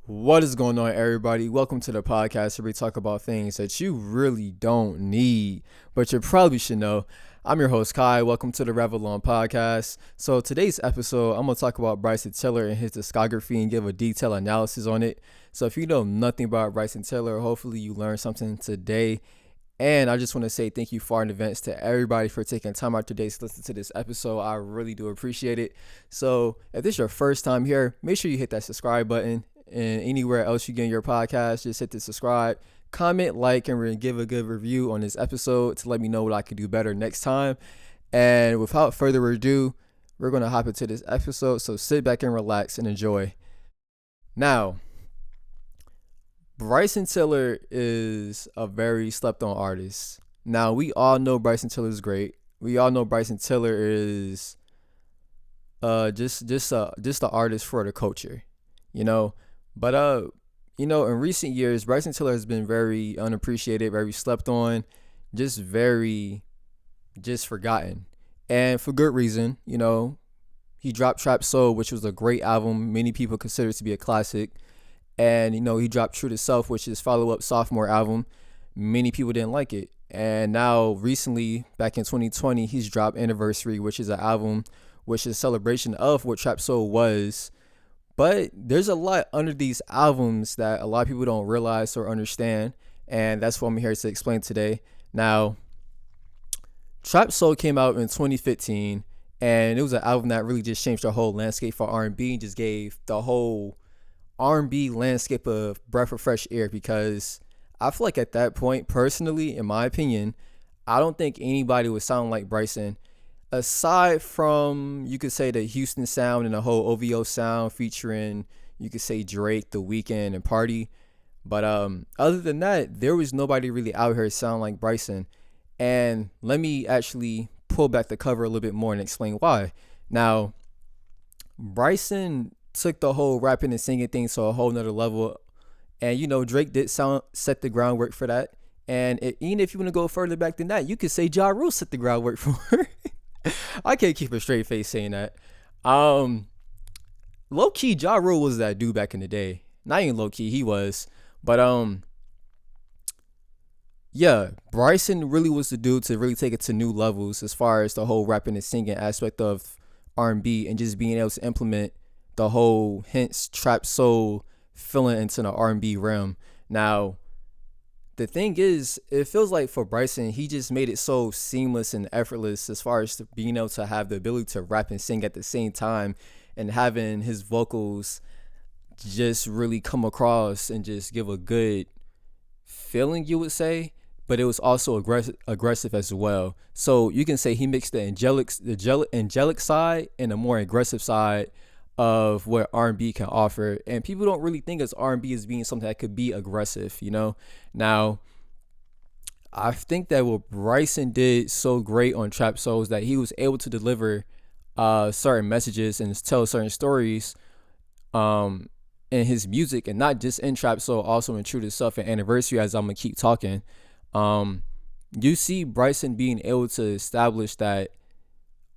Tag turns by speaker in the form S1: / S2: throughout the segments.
S1: What is going on, everybody? Welcome to the podcast where we talk about things that you really don't need, but you probably should know. I'm your host, Kai. Welcome to the Ravelon podcast. So, today's episode, I'm going to talk about Bryson Tiller and his discography and give a detailed analysis on it. So, if you know nothing about Bryson Tiller, hopefully you learned something today. And I just want to say thank you far in advance to everybody for taking time out today to listen to this episode. I really do appreciate it. So, if this is your first time here, make sure you hit that subscribe button. And anywhere else you get your podcast, just hit the subscribe, comment, like, and give a good review on this episode to let me know what I could do better next time. And without further ado, we're going to hop into this episode. So sit back and relax and enjoy. Now, Bryson Tiller is a very slept on artist. Now, we all know Bryson Tiller is great. We all know Bryson Tiller is just the artist for the culture, you know. But in recent years, Bryson Tiller has been very unappreciated, very slept on, just forgotten. And for good reason, he dropped Trapsoul, which was a great album. Many people consider it to be a classic. And, he dropped True to Self, which is follow-up sophomore album. Many people didn't like it. And now recently, back in 2020, he's dropped Anniversary, which is an album, which is a celebration of what Trapsoul was. But there's a lot under these albums that a lot of people don't realize or understand, and that's what I'm here to explain today. Now, Trapsoul came out in 2015, and it was an album that really just changed the whole landscape for R&B and just gave the whole R&B landscape a breath of fresh air, because I feel like at that point, personally, in my opinion, I don't think anybody would sound like Bryson. Aside from, you could say, the Houston sound and the whole OVO sound featuring, you could say, Drake, The Weeknd, and Party. But other than that, there was nobody really out here sound like Bryson. And let me actually pull back the cover a little bit more and explain why. Now, Bryson took the whole rapping and singing thing to a whole nother level. And, Drake did set the groundwork for that. And even if you want to go further back than that, you could say Ja Rule set the groundwork for it. I can't keep a straight face saying that. Low key, Ja Rule was that dude back in the day. Not even low key, he was. But yeah, Bryson really was the dude to really take it to new levels as far as the whole rapping and singing aspect of R&B and just being able to implement the whole hence trap soul feeling into the R&B realm. Now, the thing is, it feels like for Bryson, he just made it so seamless and effortless as far as being able to have the ability to rap and sing at the same time and having his vocals just really come across and just give a good feeling, you would say. But it was also aggressive as well. So you can say he mixed the angelic side and a more aggressive side of what R&B can offer, and people don't really think of R&B as being something that could be aggressive. Now, I think that what Bryson did so great on Trap Soul is that he was able to deliver certain messages and tell certain stories in his music, and not just in Trap Soul, also in True to Self and Anniversary, as I'm gonna keep talking. You see Bryson being able to establish that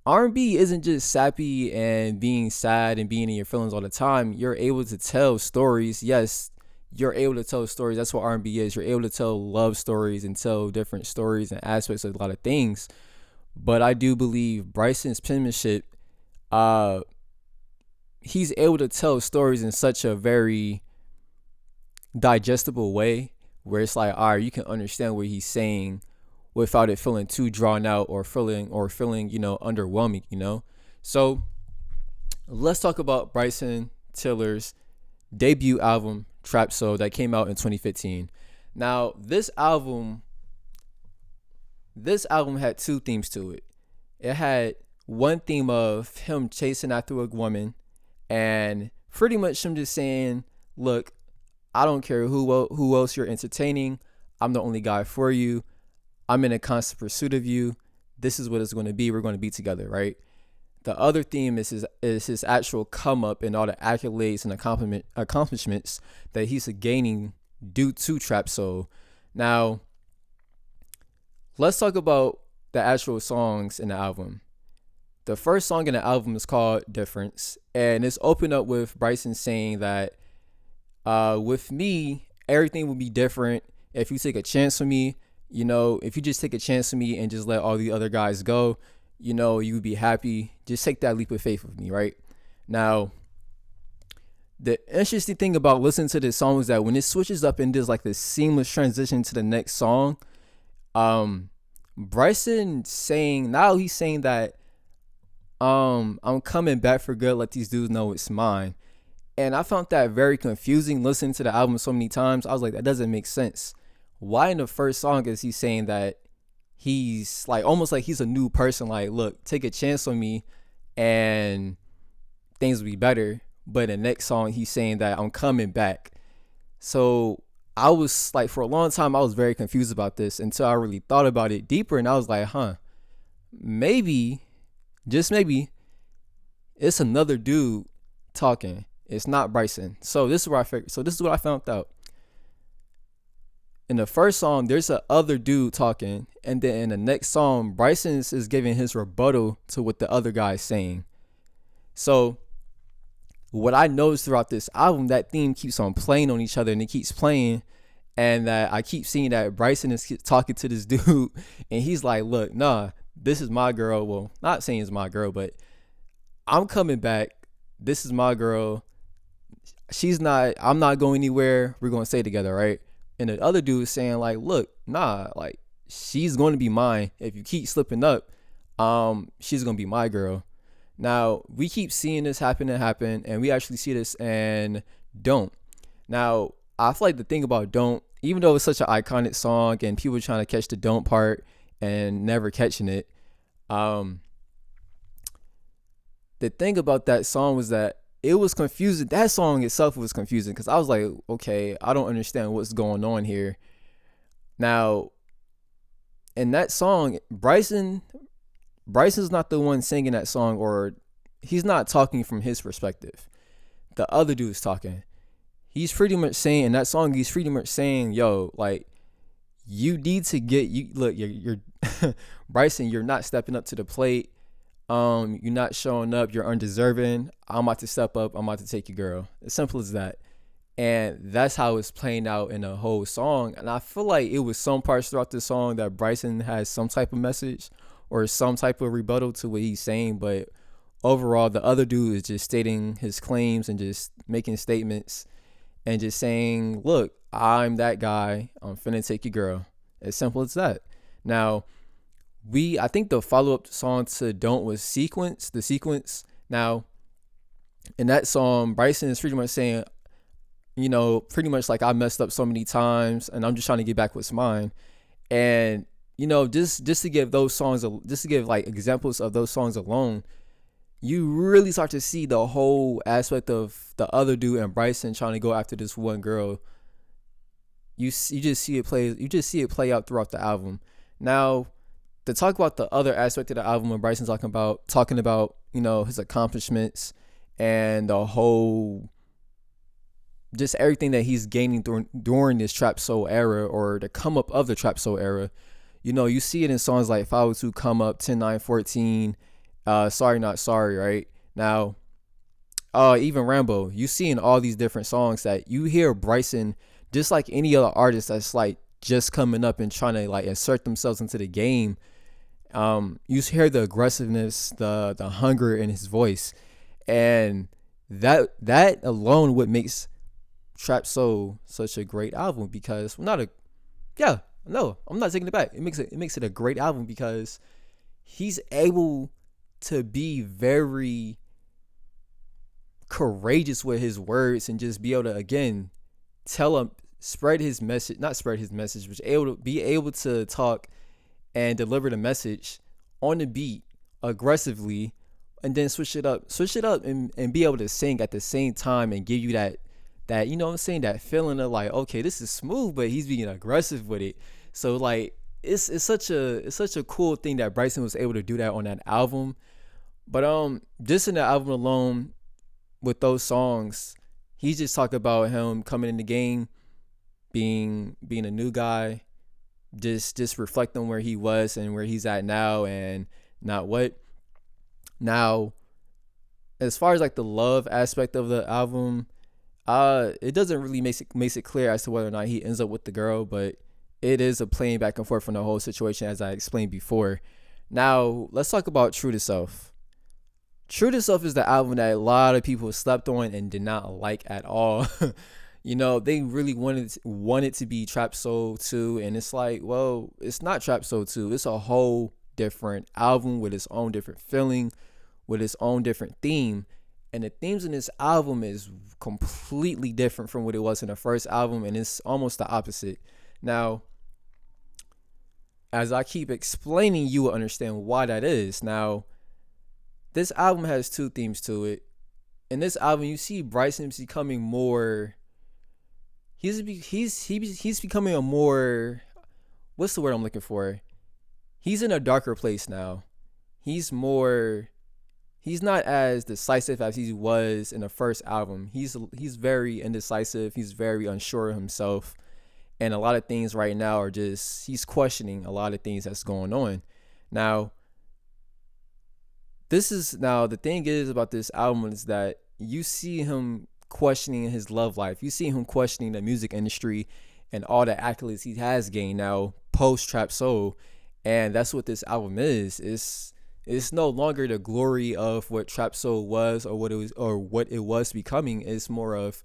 S1: R&B isn't just sappy and being sad and being in your feelings all the time. You're able to tell stories. Yes, you're able to tell stories. That's what R&B is. You're able to tell love stories and tell different stories and aspects of a lot of things. But I do believe Bryson's penmanship, he's able to tell stories in such a very digestible way where it's like, all right, you can understand what he's saying without it feeling too drawn out or feeling underwhelming. So let's talk about Bryson Tiller's debut album, Trapsoul, that came out in 2015. Now, this album had two themes to it. It had one theme of him chasing after a woman, and pretty much him just saying, look, I don't care who else you're entertaining. I'm the only guy for you. I'm in a constant pursuit of you. This is what it's going to be. We're going to be together, right? The other theme is his actual come up and all the accolades and accomplishments that he's gaining due to Trapsoul. Now, let's talk about the actual songs in the album. The first song in the album is called Difference, and it's opened up with Bryson saying that With me, everything would be different if you take a chance on me. If you just take a chance on me and just let all the other guys go, you would be happy. Just take that leap of faith with me, right? Now, the interesting thing about listening to this song is that when it switches up and does like this seamless transition to the next song, um, Bryson saying now he's saying that I'm coming back for good. Let these dudes know it's mine. And I found that very confusing listening to the album so many times. I was like, that doesn't make sense. Why in the first song is he saying that he's like almost like he's a new person? Like, look, take a chance on me and things will be better. But in the next song, he's saying that I'm coming back. So I was like, for a long time, I was very confused about this until I really thought about it deeper. And I was like, maybe, just maybe, it's another dude talking. It's not Bryson. So this is where I figured. So this is what I found out. In the first song, there's a other dude talking, and then in the next song, Bryson is giving his rebuttal to what the other guy is saying. So what I noticed throughout this album, that theme keeps on playing on each other, and it keeps playing, and that I keep seeing that Bryson is talking to this dude, and he's like, "Look, nah, this is my girl. Well, not saying it's my girl, but I'm coming back. This is my girl. She's not. I'm not going anywhere. We're gonna stay together, right?" And the other dude is saying like, "Look, nah, like she's going to be mine. If you keep slipping up, she's gonna be my girl." Now we keep seeing this happen, and we actually see this in Don't. Now I feel like the thing about Don't, even though it's such an iconic song and people are trying to catch the Don't part and never catching it, the thing about that song was that it was confusing. That song itself was confusing because I was like, okay, I don't understand what's going on here. Now, in that song, Bryson's not the one singing that song, or he's not talking from his perspective. The other dude is talking. He's pretty much saying in that song, he's pretty much saying, yo, like, you need to you're Bryson, you're not stepping up to the plate. You're not showing up, you're undeserving. I'm about to step up, I'm about to take your girl. As simple as that. And that's how it's playing out in the whole song. And I feel like it was some parts throughout the song that Bryson has some type of message or some type of rebuttal to what he's saying. But overall, the other dude is just stating his claims and just making statements and just saying, look, I'm that guy. I'm finna take your girl. As simple as that. Now, I think the follow-up song to Don't was The Sequence. Now, in that song, Bryson is pretty much saying, pretty much like I messed up so many times and I'm just trying to get back what's mine. And, just to give those songs, just to give like examples of those songs alone, you really start to see the whole aspect of the other dude and Bryson trying to go after this one girl. You just see it play out throughout the album. Now, to talk about the other aspect of the album when Bryson's talking about his accomplishments and the whole, just everything that he's gaining during this Trapsoul era, or the come up of the Trapsoul era. You see it in songs like 502 Come Up, 10, 9, 14, Sorry Not Sorry, right? Now, even Rambo, you see in all these different songs that you hear Bryson, just like any other artist that's like just coming up and trying to like insert themselves into the game. You hear the aggressiveness, the hunger in his voice, and that alone what makes Trapsoul such a great album. Because I'm not taking it back. It makes it a great album because he's able to be very courageous with his words and just be able to again tell him, not spread his message, but be able to talk and deliver the message on the beat aggressively, and then switch it up and be able to sing at the same time and give you that that feeling of like, okay, this is smooth, but he's being aggressive with it. So like it's such a cool thing that Bryson was able to do that on that album. But just in the album alone with those songs, he just talked about him coming in the game, being a new guy, just reflect on where he was and where he's at now and not what. Now, as far as like the love aspect of the album, It doesn't really makes it clear as to whether or not he ends up with the girl, but it is a playing back and forth from the whole situation as I explained before. Now let's talk about True to Self. True to Self is the album that a lot of people slept on and did not like at all. They really wanted to be Trap Soul 2, and it's like, well, it's not Trap Soul 2. It's a whole different album with its own different feeling, with its own different theme. And the themes in this album is completely different from what it was in the first album, and it's almost the opposite. Now, as I keep explaining, you will understand why that is. Now, this album has two themes to it. In this album, you see Bryson becoming more. He's becoming a more. What's the word I'm looking for? He's in a darker place now. He's not as decisive as he was in the first album. He's very indecisive. He's very unsure of himself, and a lot of things right now are just he's questioning a lot of things that's going on. Now, the thing is about this album is that you see him questioning his love life. You see him questioning the music industry and all the accolades he has gained now post Trap Soul, and that's what this album is. It's no longer the glory of what Trap Soul was or what it was becoming. It's more of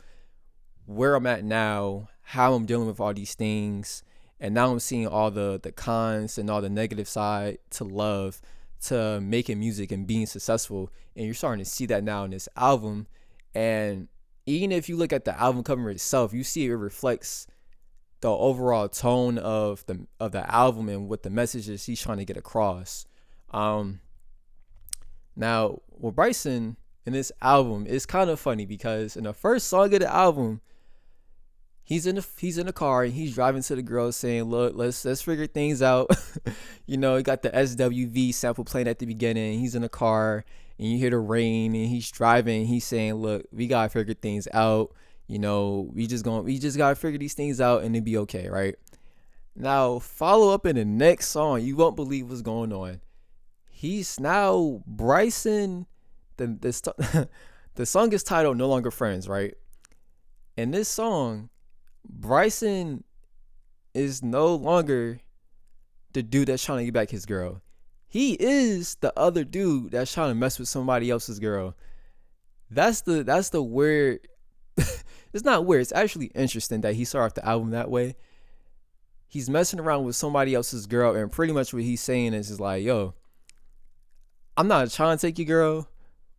S1: where I'm at now, how I'm dealing with all these things, and now I'm seeing all the cons and all the negative side to love, to making music and being successful. And you're starting to see that now in this album. And even if you look at the album cover itself, you see it reflects the overall tone of the album and what the messages he's trying to get across. Now, with Bryson in this album, it's kind of funny because in the first song of the album, he's in the car and he's driving to the girl saying, "Look, let's figure things out." He got the SWV sample playing at the beginning. He's in the car and you hear the rain and he's driving. He's saying, "Look, we gotta figure things out. We just gotta figure these things out and it'll be okay, right?" Now, follow up in the next song, you won't believe what's going on. He's now Bryson. The song is titled "No Longer Friends," right? In this song, Bryson is no longer the dude that's trying to get back his girl. He is the other dude that's trying to mess with somebody else's girl. That's the weird. It's not weird. It's actually interesting that he started off the album that way. He's messing around with somebody else's girl, and pretty much what he's saying is like, "Yo, I'm not trying to take your girl,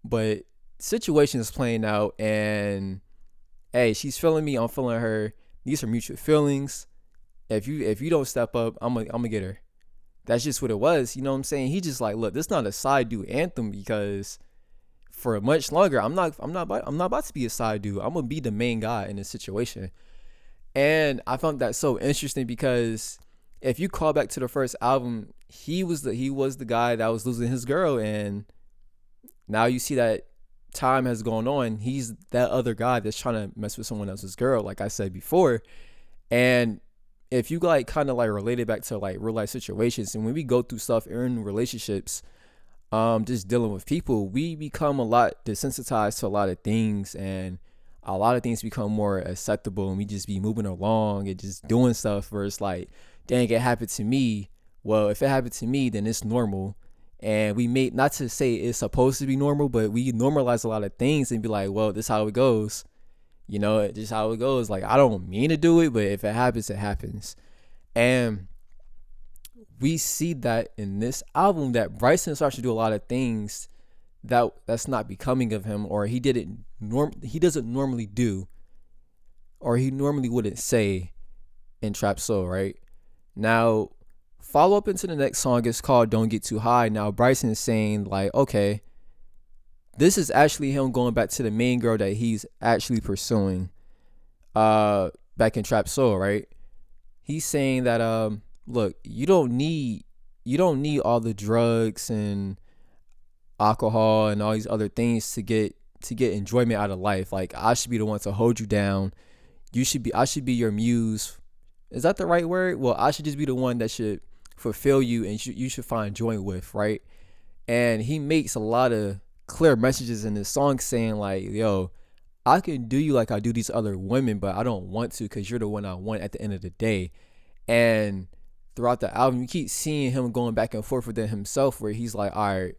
S1: but situation is playing out, and hey, she's feeling me, I'm feeling her. These are mutual feelings. If you don't step up, I'm gonna get her." That's just what it was. You know what I'm saying? He just like, look, this is not a side dude anthem, because for much longer, I'm not about to be a side dude. I'm gonna be the main guy in this situation. And I found that so interesting because if you call back to the first album, he was the guy that was losing his girl, and now you see that time has gone on. He's that other guy that's trying to mess with someone else's girl, like I said before. And if you like kind of like relate it back to like real life situations, and when we go through stuff in relationships, just dealing with people, we become a lot desensitized to a lot of things, and a lot of things become more acceptable, and we just be moving along and just doing stuff where it's like, dang, it happened to me. Well, if it happened to me, then it's normal. And we may, not to say it's supposed to be normal, but we normalize a lot of things and be like, well, this is how it goes. Just how it goes. Like, I don't mean to do it, but if it happens, it happens. And we see that in this album that Bryson starts to do a lot of things that's not becoming of him, or he doesn't normally do, or he normally wouldn't say in Trap Soul, right? Now, follow up into the next song is called "Don't Get Too High." Now, Bryson is saying like, okay, this is actually him going back to the main girl that he's actually pursuing back in Trap Soul, right? He's saying that look, you don't need all the drugs and alcohol and all these other things to get enjoyment out of life. Like, I should be the one to hold you down. I should be your muse. Is that the right word? Well, I should just be the one that should fulfill you and you should find joy with, right? And he makes a lot of clear messages in this song saying like, yo, I can do you like I do these other women, but I don't want to because you're the one I want at the end of the day. And throughout the album, you keep seeing him going back and forth within himself, where he's like, all right,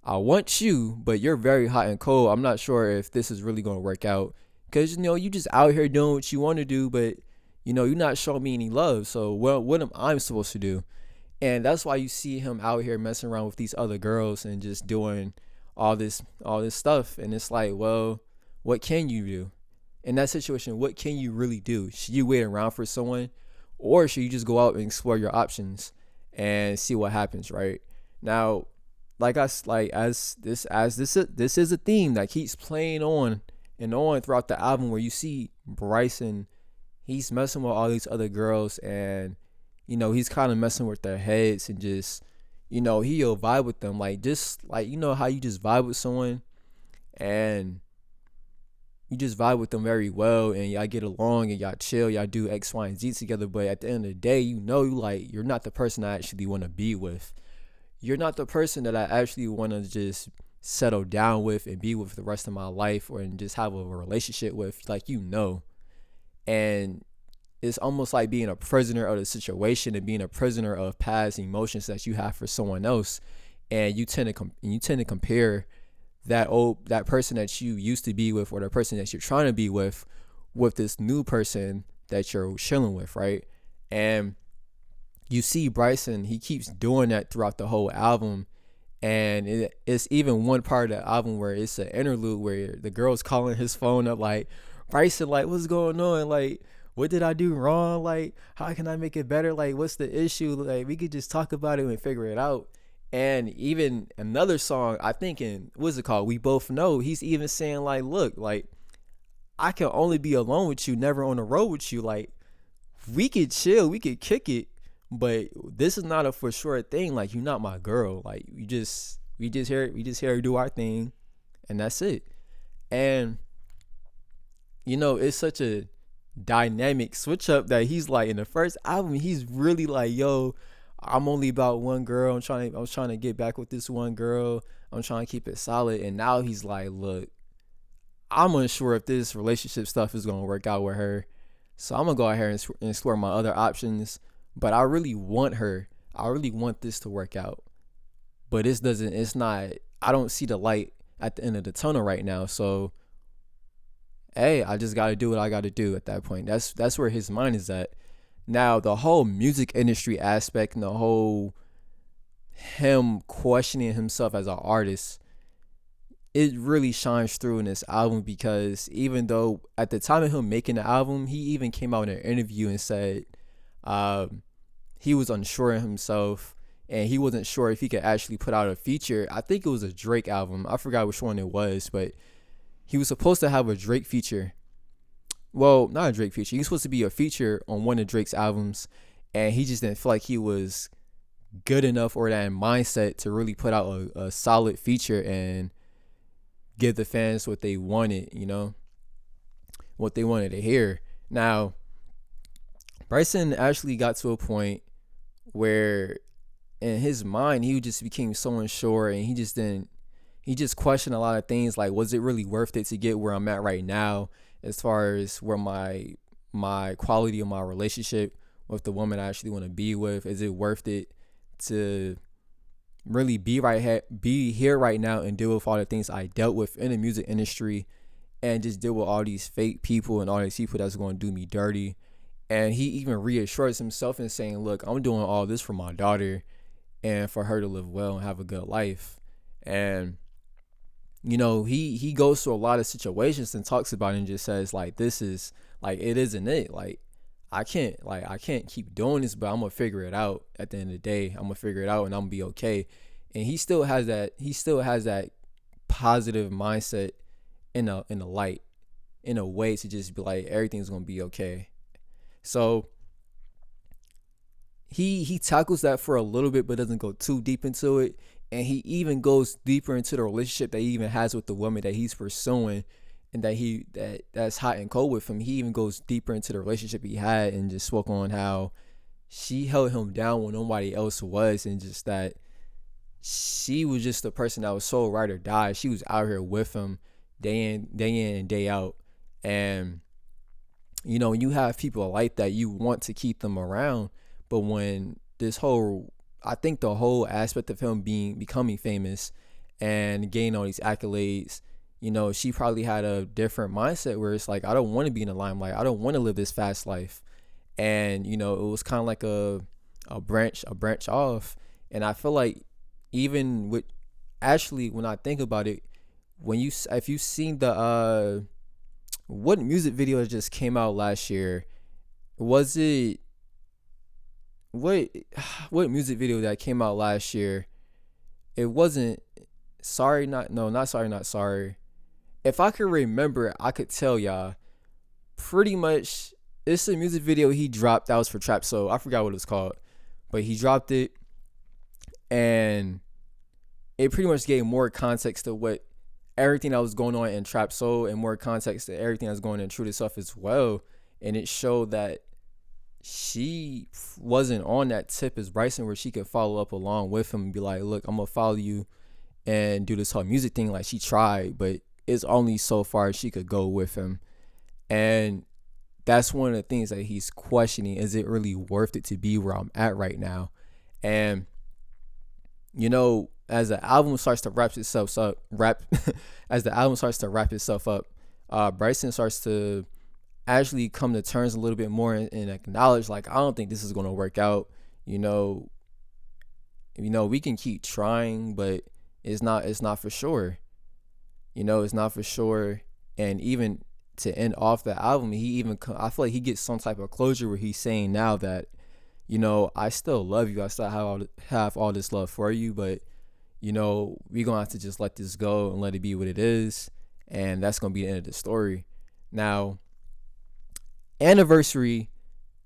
S1: I want you, but you're very hot and cold. I'm not sure if this is really going to work out because, you just out here doing what you want to do, but, you're not showing me any love. So, well, what am I supposed to do? And that's why you see him out here messing around with these other girls and just doing all this stuff. And it's like, well, what can you do in that situation? What can you really do? Should you wait around for someone, or should you just go out and explore your options and see what happens? Right now, this is a theme that keeps playing on and on throughout the album, where you see Bryson, he's messing with all these other girls, and he's kind of messing with their heads, and just he'll vibe with them, like, just like, how you just vibe with someone and you just vibe with them very well, and y'all get along and y'all chill, y'all do X, Y, and Z together. But at the end of the day, you're not the person I actually want to be with. You're not the person that I actually want to just settle down with and be with for the rest of my life, or and just have a relationship with, and it's almost like being a prisoner of the situation and being a prisoner of past emotions that you have for someone else. And you tend to compare that person that you used to be with, or the person that you're trying to be with this new person that you're chilling with, right? And you see Bryson, he keeps doing that throughout the whole album. And it's even one part of the album where it's an interlude where the girl's calling his phone up, like, Bryson, like, what's going on? Like, what did I do wrong? Like, how can I make it better? Like, what's the issue? Like, we could just talk about it and figure it out. And even another song, I think in, what's it called? We Both Know, he's even saying, like, look, like, I can only be alone with you, never on the road with you. Like, we could chill, we could kick it, but this is not a for sure thing. Like, you're not my girl. Like, we just here to do our thing, and that's it. And it's such a dynamic switch up that he's like, in the first album, he's really like, yo, I'm only about one girl. I was trying to get back with this one girl. I'm trying to keep it solid. And now he's like, look, I'm unsure if this relationship stuff is going to work out with her. So I'm going to go out here and explore my other options. But I really want her. I really want this to work out. But I don't see the light at the end of the tunnel right now. So, hey, I just got to do what I got to do at that point. That's where his mind is at. Now, the whole music industry aspect and the whole him questioning himself as an artist, it really shines through in this album, because even though at the time of him making the album, he even came out in an interview and said he was unsure of himself and he wasn't sure if he could actually put out a feature. I think it was a Drake album. I forgot which one it was, but he was supposed to have a Drake feature. Well, not a Drake feature. He was supposed to be a feature on one of Drake's albums, and he just didn't feel like he was good enough or that mindset to really put out a solid feature and give the fans what they wanted, what they wanted to hear. Now, Bryson actually got to a point where in his mind, he just became so unsure, and he just questioned a lot of things, like, was it really worth it to get where I'm at right now, as far as where my quality of my relationship with the woman I actually want to be with? Is it worth it to really be here right now and deal with all the things I dealt with in the music industry, and just deal with all these fake people and all these people that's going to do me dirty? And he even reassures himself in saying, look, I'm doing all this for my daughter and for her to live well and have a good life. And he goes through a lot of situations and talks about it and just says, like, this is, like, it isn't it. Like, I can't keep doing this, but I'm going to figure it out at the end of the day. I'm going to figure it out and I'm going to be okay. And he still has that positive mindset in the light, in a way, to just be like, everything's going to be okay. So he tackles that for a little bit, but doesn't go too deep into it. And he even goes deeper into the relationship that he even has with the woman that he's pursuing, and that's hot and cold with him. He even goes deeper into the relationship he had and just spoke on how she held him down when nobody else was, and just that she was just the person that was so ride or die. She was out here with him day in and day out. And when you have people like that, you want to keep them around. But when I think the whole aspect of him becoming famous and gaining all these accolades, she probably had a different mindset where it's like, I don't want to be in the limelight. I don't want to live this fast life. And it was kind of like a branch off. And I feel like, even with, actually, when I think about it, if you seen the what music video that just came out last year, was it what what music video that came out last year? It wasn't sorry not no not sorry not sorry. If I could remember, I could tell y'all. Pretty much, it's a music video he dropped that was for Trapsoul. I forgot what it was called, but he dropped it, and it pretty much gave more context to what everything that was going on in Trapsoul, and more context to everything that's going on in True to Self as well. And it showed that she wasn't on that tip as Bryson, where she could follow up along with him and be like, look, I'm gonna follow you and do this whole music thing. Like, she tried, but it's only so far she could go with him. And that's one of the things that he's questioning. Is it really worth it to be where I'm at right now? And as the album starts to wrap itself up, Bryson starts to actually come to terms a little bit more, and acknowledge, like, I don't think this is going to work out. We can keep trying, but it's not for sure. It's not for sure. And even to end off the album, I feel like he gets some type of closure where he's saying now that, I still love you. I still have all this love for you, but we're gonna have to just let this go and let it be what it is. And that's gonna be the end of the story. Now, Anniversary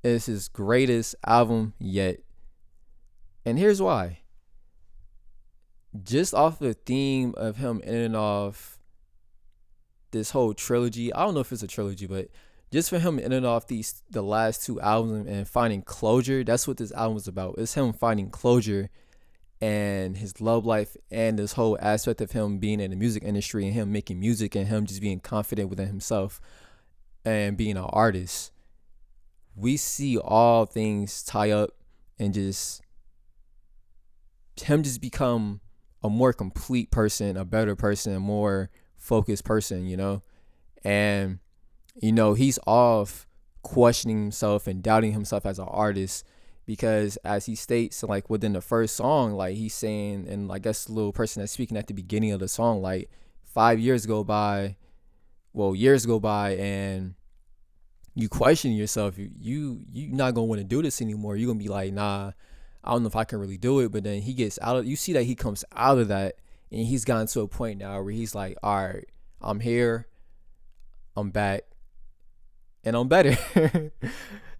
S1: is his greatest album yet. And here's why. Just off the theme of him ending off this whole trilogy. I don't know if it's a trilogy, but just for him ending off the last two albums and finding closure. That's what this album is about. It's him finding closure and his love life, and this whole aspect of him being in the music industry, and him making music, and him just being confident within himself and being an artist. We see all things tie up, and just him just become a more complete person, a better person, a more focused person, and he's off questioning himself and doubting himself as an artist, because as he states, like, within the first song, like, he's saying, and I guess the little person that's speaking at the beginning of the song, like, years go by, and you question yourself. You not gonna want to do this anymore. You're gonna be like, nah, I don't know if I can really do it. But then he gets out of, you see that he comes out of that, and he's gotten to a point now where he's like, all right, I'm here, I'm back, and I'm better.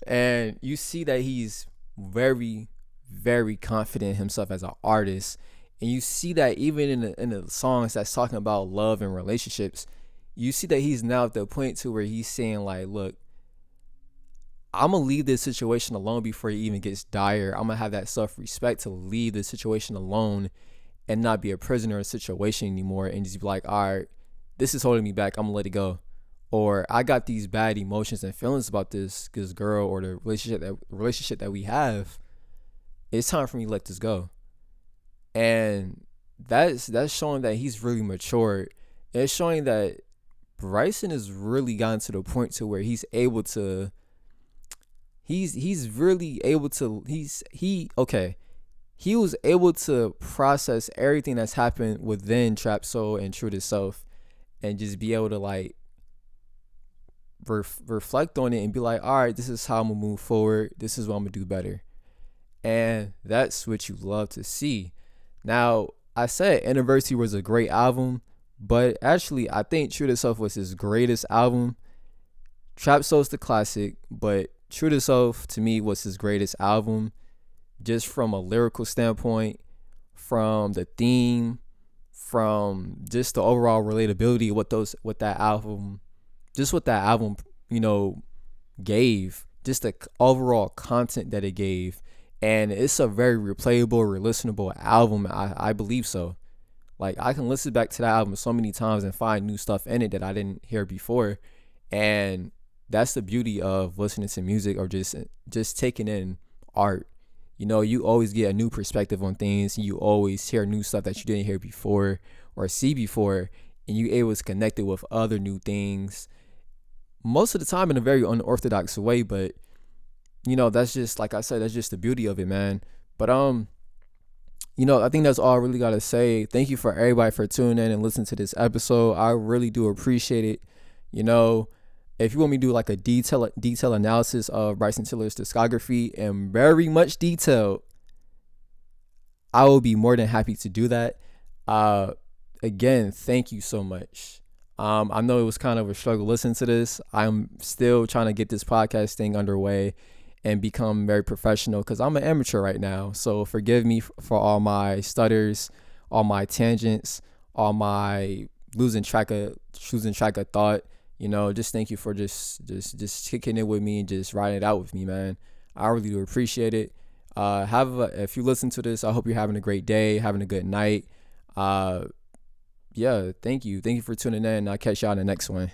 S1: And you see that he's very, very confident in himself as an artist. And you see that even in the songs that's talking about love and relationships, you see that he's now at the point to where he's saying, like, look, I'm going to leave this situation alone before it even gets dire. I'm going to have that self-respect to leave the situation alone and not be a prisoner of the situation anymore, and just be like, all right, this is holding me back. I'm going to let it go. Or I got these bad emotions and feelings about this girl or the relationship that we have. It's time for me to let this go. And that's showing that he's really matured. It's showing that Bryson has really gotten to the point to where he's able to he was able to process everything that's happened within Trapsoul and True to Self, and just be able to, like, reflect on it and be like, all right, this is how I'm gonna move forward. This is what I'm gonna do better. And that's what you love to see. Now, I said Anniversary was a great album, but actually I think True to Self was his greatest album. Trapsoul's the classic, but True to Self to me was his greatest album, just from a lyrical standpoint, from the theme, from just the overall relatability of what that album gave, just the overall content that it gave. And it's a very replayable, re-listenable album. I believe so. Like, I can listen back to that album so many times and find new stuff in it that I didn't hear before. And that's the beauty of listening to music, or just taking in art. You always get a new perspective on things. You always hear new stuff that you didn't hear before or see before, and you able to connect it with other new things. Most of the time in a very unorthodox way, but that's just, like I said, that's just the beauty of it, man. But I think that's all I really gotta say. Thank you for everybody for tuning in and listening to this episode. I really do appreciate it. You know, if you want me to do like a detail analysis of Bryson Tiller's discography in very much detail, I will be more than happy to do that. Again, thank you so much. I know it was kind of a struggle listening to this. I'm still trying to get this podcast thing underway and become very professional, because I'm an amateur right now. So forgive me for all my stutters, all my tangents, all my losing track of thought. Just thank you for just kicking it with me and just riding it out with me, man. I really do appreciate it. If you listen to this, I hope you're having a great day, having a good night. Yeah, thank you for tuning in. I'll catch y'all in the next one.